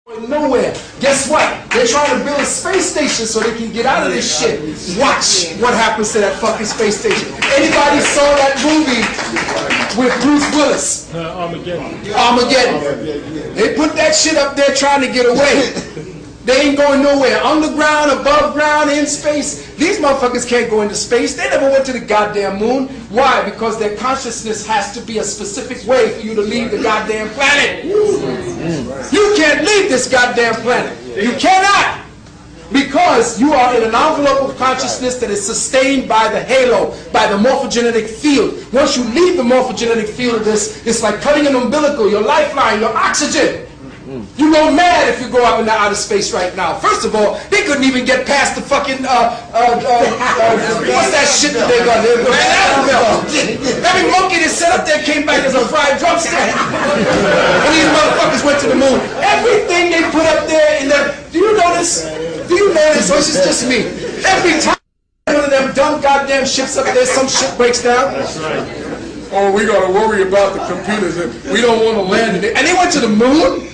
Nowhere. Guess what? They're trying to build a space station so they can get out of this shit. Watch what happens to that fucking space station. Anybody saw that movie with Bruce Willis? Armageddon. They put that shit up there trying to get away. They ain't going nowhere. Underground, above ground, in space. These motherfuckers can't go into space. They never went to the goddamn moon. Why? Because their consciousness has to be a specific way for you to leave the goddamn planet. You can't leave this goddamn planet. You cannot. Because you are in an envelope of consciousness that is sustained by the halo, by the morphogenetic field. Once you leave the morphogenetic field of this, it's like cutting an umbilical, your lifeline, your oxygen. You go mad if you go up into outer space right now. First of all, they couldn't even get past the fucking, what's that shit that they got there? Every monkey that set up there came back as a fried drumstick. And these motherfuckers went to the moon. Everything they put up there in that, do you notice? Do you notice? Or is this just me? Every time one of them dumb goddamn ships up there, some shit breaks down. That's right. Oh, we gotta worry about the computers. We don't want to land in it. And they went to the moon?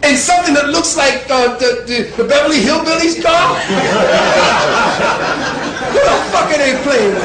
And something that looks like the Beverly Hillbillies doll? Who the fuck are they playing with?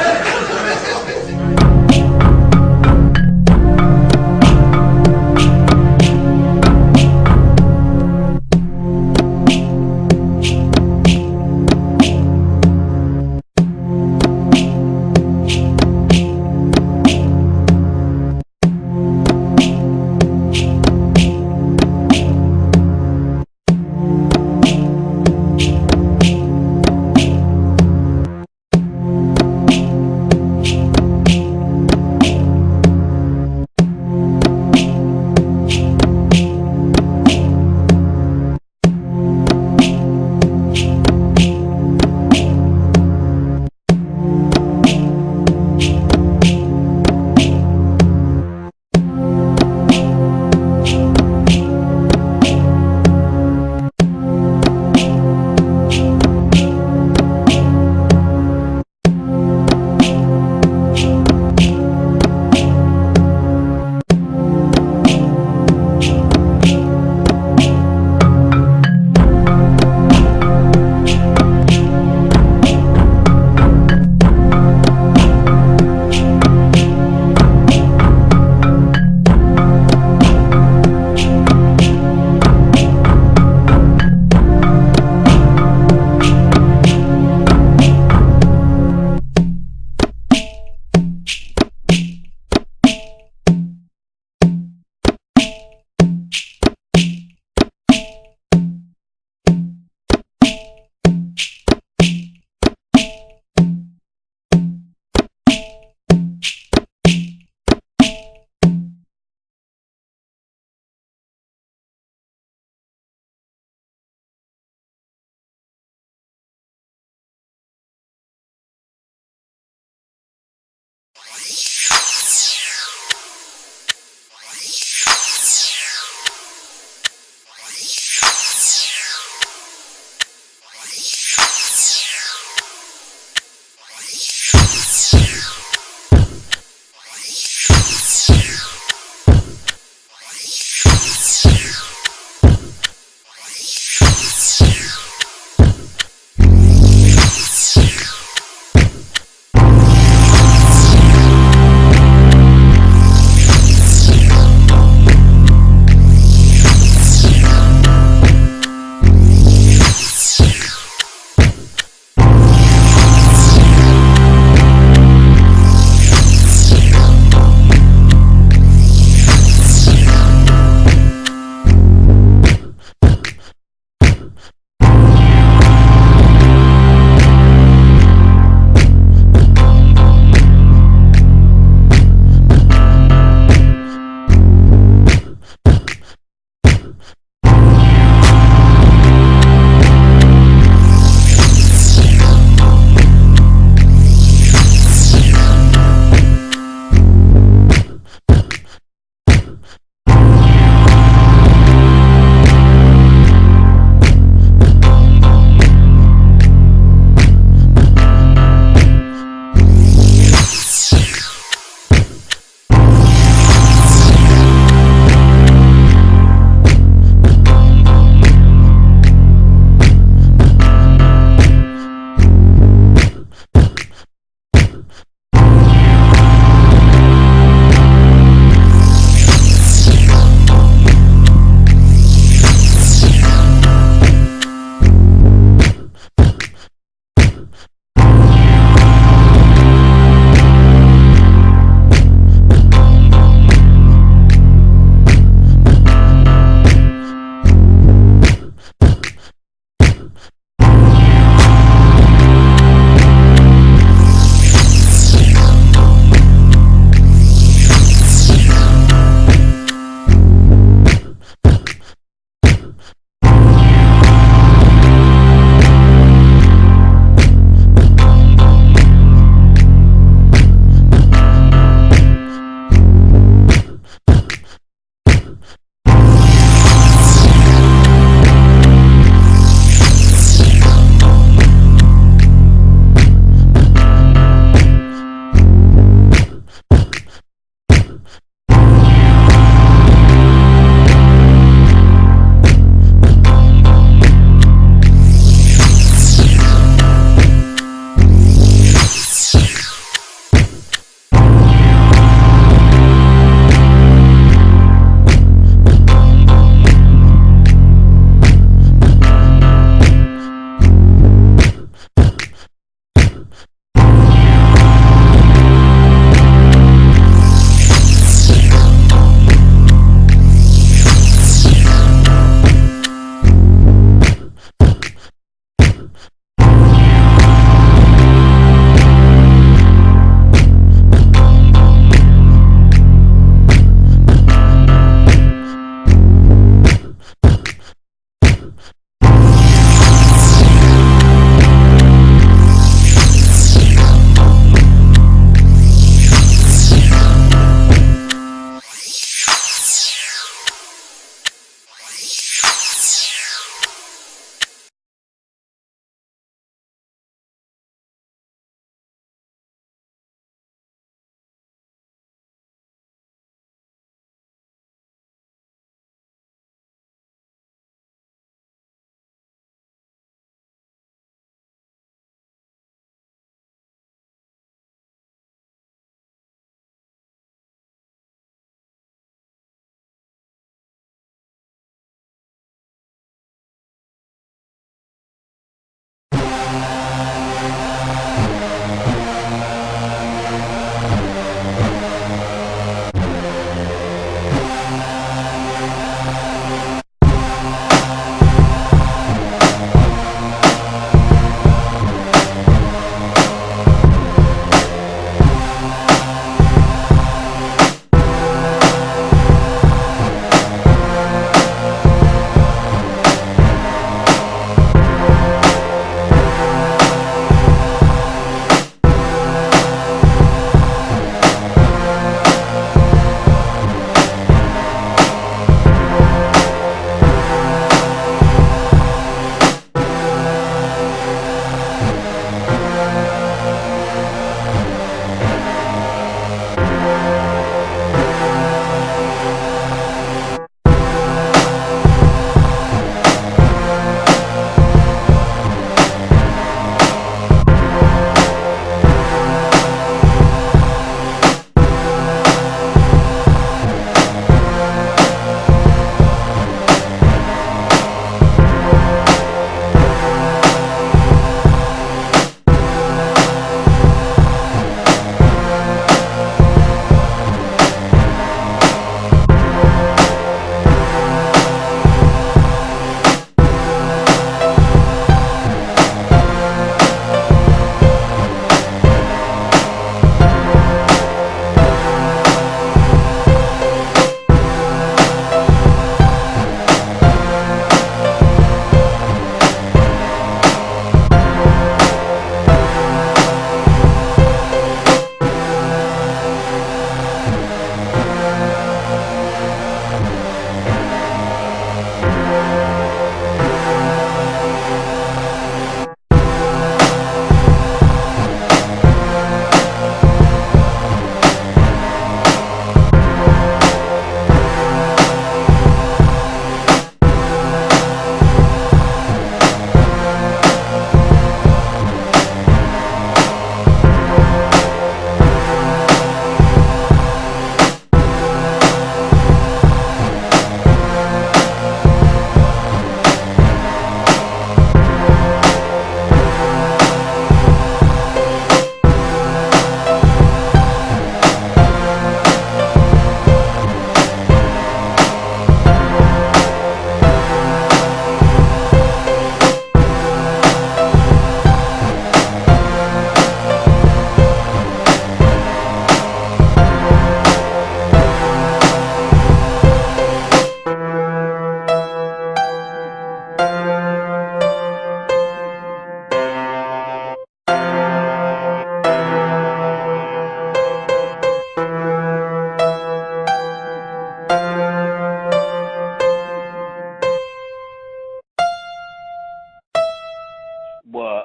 over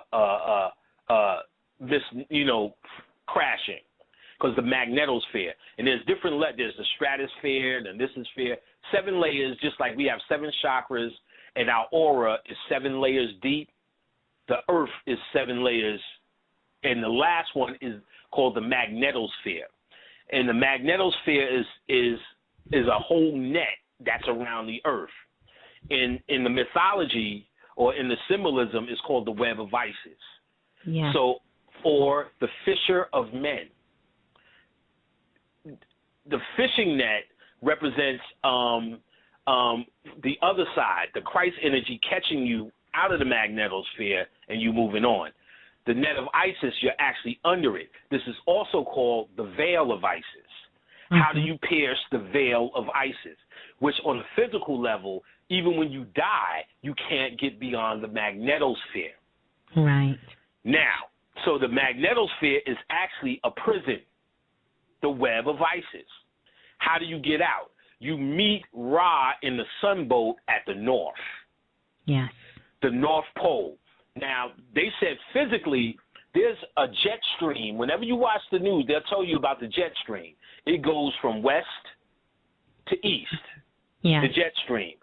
crashing, because the magnetosphere, and there's different there's the stratosphere, and this is sphere, 7 layers, just like we have 7 chakras, and our aura is 7 layers deep. The Earth is 7 layers, and the last one is called the magnetosphere. And the magnetosphere is a whole net that's around the Earth. In the mythology or in the symbolism, it's called the web of Isis. Yeah. So, or the fisher of men. The fishing net represents the other side, the Christ energy catching you out of the magnetosphere and you moving on. The net of Isis, you're actually under it. This is also called the veil of Isis. Mm-hmm. How do you pierce the veil of Isis? Which on a physical level, even when you die, you can't get beyond the magnetosphere. Right. Now, so the magnetosphere is actually a prison, the web of Isis. How do you get out? You meet Ra in the sunboat at the north. Yes. The North Pole. Now, they said physically there's a jet stream. Whenever you watch the news, they'll tell you about the jet stream. It goes from west to east, the jet stream.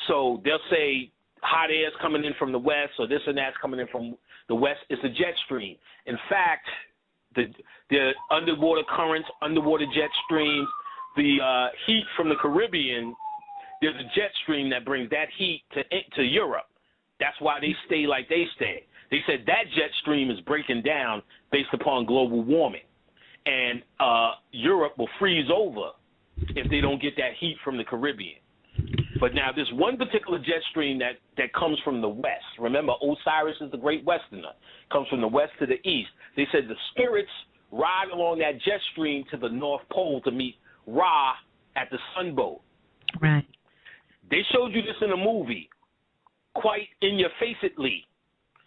So they'll say hot air is coming in from the west, or this and that's coming in from the west. It's a jet stream. In fact, the underwater currents, underwater jet streams, the heat from the Caribbean, there's a jet stream that brings that heat to Europe. That's why they stay like they stay. They said that jet stream is breaking down based upon global warming. And Europe will freeze over if they don't get that heat from the Caribbean. But now this one particular jet stream that comes from the west. Remember, Osiris is the great westerner. Comes from the west to the east. They said the spirits ride along that jet stream to the North Pole to meet Ra at the sunboat. Right. They showed you this in a movie, quite in your faceitly,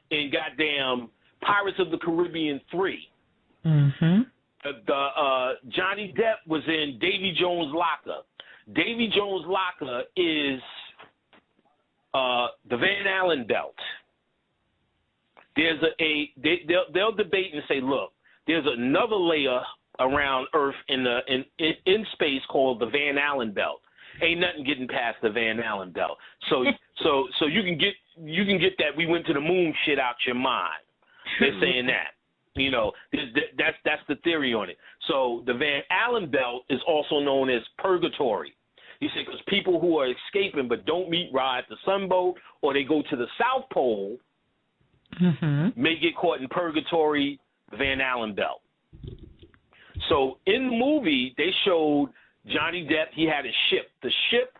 in goddamn Pirates of the Caribbean 3. Mm-hmm. Johnny Depp was in Davy Jones' Locker. Davy Jones' Locker is the Van Allen belt. There's they'll debate and say, look, there's another layer around Earth in space called the Van Allen belt. Ain't nothing getting past the Van Allen belt. So you can get that we went to the moon shit out your mind. They're saying that. You know, that's the theory on it. So the Van Allen belt is also known as purgatory. You see, because people who are escaping but don't meet Ra at the sunboat, or they go to the South Pole, may get caught in purgatory, the Van Allen belt. So in the movie, they showed Johnny Depp, he had a ship. The ship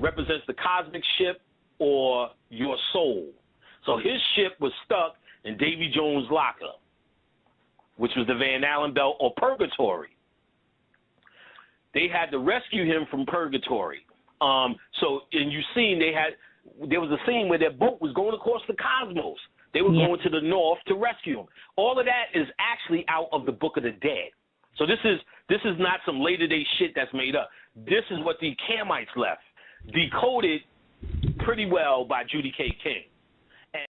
represents the cosmic ship or your soul. So his ship was stuck in Davy Jones' Locker, which was the Van Allen belt or purgatory. They had to rescue him from purgatory. And you've seen there was a scene where their boat was going across the cosmos. They were going to the north to rescue him. All of that is actually out of the Book of the Dead. So this is not some later day shit that's made up. This is what the Kamites left, decoded pretty well by Judy K. King.